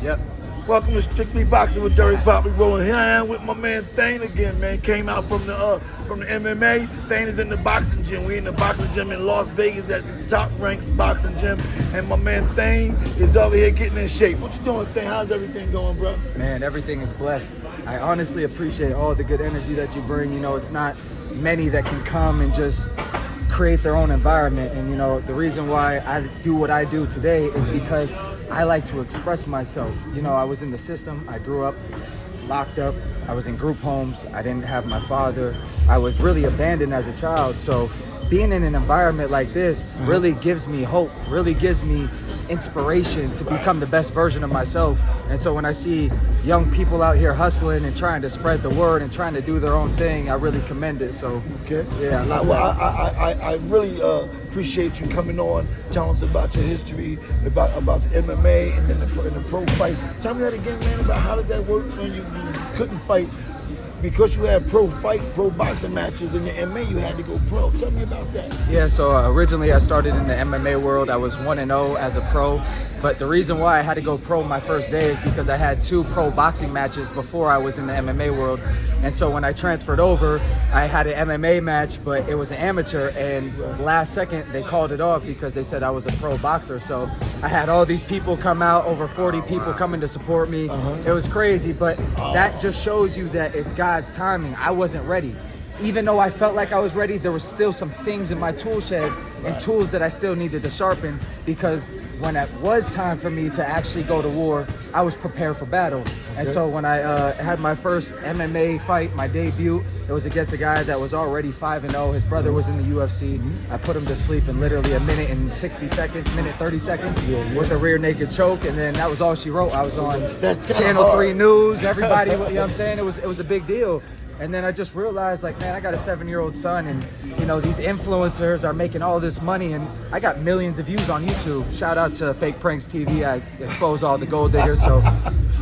Yep. Welcome to Strictly Boxing with Derek Popley rolling. Here I am with my man Thane again, man. Came out from the MMA. Thane is in the boxing gym. We in the boxing gym in Las Vegas at the top ranks boxing gym. And my man Thane is over here getting in shape. What you doing, Thane? How's everything going, bro? Man, everything is blessed. I honestly appreciate all the good energy that you bring. You know, it's not many that can come and just create their own environment. And you know, the reason why I do what I do today is because I like to express myself. You know, I was in the system. I grew up locked up. I was in group homes. I didn't have my father. I was really abandoned as a child. So being in an environment like this really gives me hope, really gives me inspiration to become the best version of myself. And so when I see young people out here hustling and trying to spread the word and trying to do their own thing, I really commend it. So okay, yeah, I love that. I really appreciate you coming on, telling us about your history, about the MMA and then the pro fights. Tell me that again, man, about how did that work when you couldn't fight because you had pro boxing matches in your MMA, you had to go pro. Tell me about that. Yeah, so originally I started in the MMA world. I was 1-0 as a pro, but the reason why I had to go pro my first day is because I had 2 pro boxing matches before I was in the MMA world. And so when I transferred over, I had an MMA match, but it was an amateur, and last second they called it off because they said I was a pro boxer. So I had all these people come out, over 40 people coming to support me. It was crazy, but that just shows you that it's God's timing. I wasn't ready. Even though I felt like I was ready, there was still some things in my tool shed and tools that I still needed to sharpen, because when it was time for me to actually go to war, I was prepared for battle. And so when I had my first MMA fight, my debut, it was against a guy that was already 5-0. His brother was in the UFC. I put him to sleep in literally a minute and 60 seconds, minute 30 seconds with a rear naked choke, and then that was all she wrote. I was on Channel 3 News, everybody, you know what I'm saying? It was a big deal. And then I just realized, like, man, I got a 7-year-old son, and you know, these influencers are making all this money, and I got millions of views on YouTube. Shout out to Fake Pranks TV. I expose all the gold diggers. So,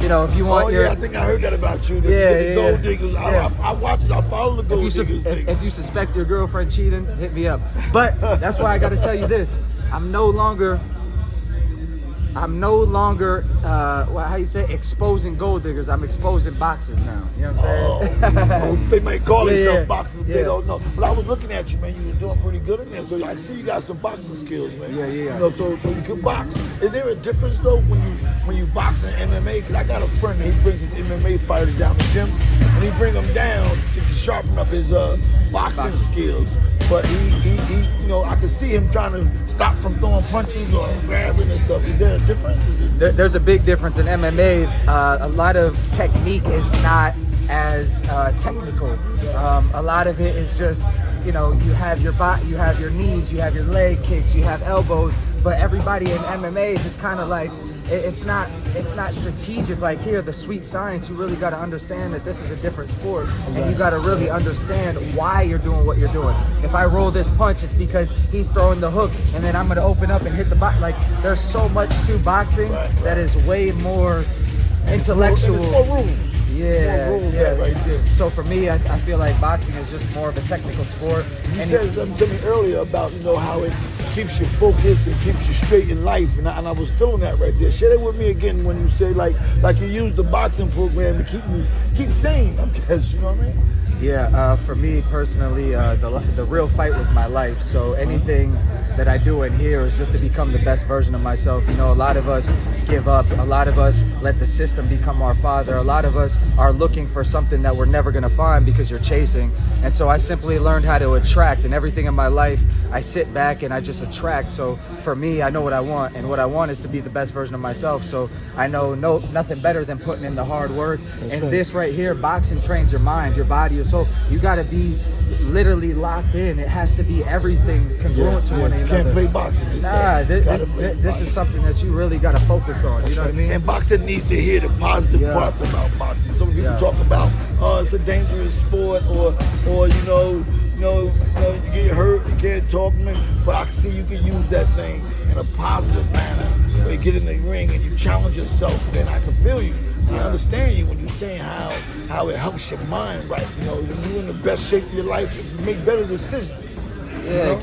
you know, if you want I think I heard that about you. The gold diggers. I watch it. I follow the gold diggers. If you suspect your girlfriend cheating, hit me up. But that's why I got to tell you this: I'm no longer how you say, exposing gold diggers. I'm exposing boxers now. You know what I'm saying? They might call themselves boxers, they don't know. But I was looking at you, man. You were doing pretty good in there. So I see you got some boxing skills, man. Yeah. You know, so you can box. Is there a difference though when you box in MMA? Because I got a friend that he brings his MMA fighter down the gym, and he bring him down to sharpen up his boxing skills. But he, you know, I can see him trying to stop from throwing punches or grabbing and stuff. Is there a difference? There's a big difference in MMA. A lot of technique is not as technical. A lot of it is just, you know, you have your body, you have your knees, you have your leg kicks, you have elbows. But everybody in MMA is just kind of like, it's not strategic. Like here, the sweet science, you really got to understand that this is a different sport, and you got to really understand why you're doing what you're doing. If I roll this punch, it's because he's throwing the hook, and then I'm going to open up and hit the box. Like, there's so much to boxing that is way more intellectual. There's more rules. Yeah. Right there. So for me, I feel like boxing is just more of a technical sport. You said something to me earlier about, you know, how it keeps you focused and keeps you straight in life, and I was feeling that right there. Share that with me again when you say like you use the boxing program to keep sane, I guess, you know what I mean? Yeah, for me personally, the real fight was my life. So anything that I do in here is just to become the best version of myself. You know, a lot of us give up. A lot of us let the system become our father. A lot of us are looking for something that we're never going to find because you're chasing. And so I simply learned how to attract, and everything in my life, I sit back and I just attract. So for me, I know what I want, and what I want is to be the best version of myself. So I know nothing better than putting in the hard work. This right here, boxing trains your mind, your body, your soul. You got to be literally locked in. It has to be everything congruent to one another. You can't play boxing. This is something that you really got to focus on. You know what I mean? And boxing needs to hear the positive parts about boxing. Some people talk about, it's a dangerous sport, or you know, you get hurt, you can't talk, but I can see you can use that thing in a positive manner. Where you get in the ring and you challenge yourself, and I can feel you. I understand you when you're saying how it helps your mind, right? You know, you're in the best shape of your life, you make better decisions. Yeah, you know? It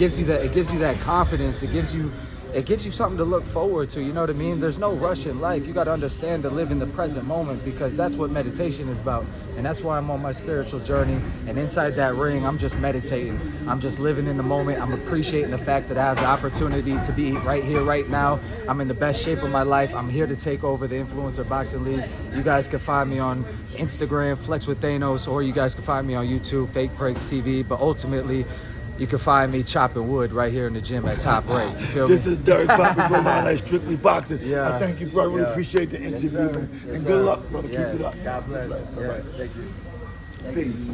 gives you that confidence. It gives you it gives you something to look forward to. You know what I mean? There's no rush in life. You got to understand to live in the present moment, because that's what meditation is about. And that's why I'm on my spiritual journey. And inside that ring, I'm just meditating. I'm just living in the moment. I'm appreciating the fact that I have the opportunity to be right here, right now. I'm in the best shape of my life. I'm here to take over the Influencer Boxing League. You guys can find me on Instagram, Flex with Thanos, or you guys can find me on YouTube, Fake Breaks TV. But ultimately, you can find me chopping wood right here in the gym at Top Rate. You feel me? This is Derek Bobby Romano, Strictly Boxing. Yeah. I thank you, bro. I really appreciate the interview. Yes, and yes, good sir. luck, brother. Yes. Keep it up. God bless. All Yes, right. thank you. Peace.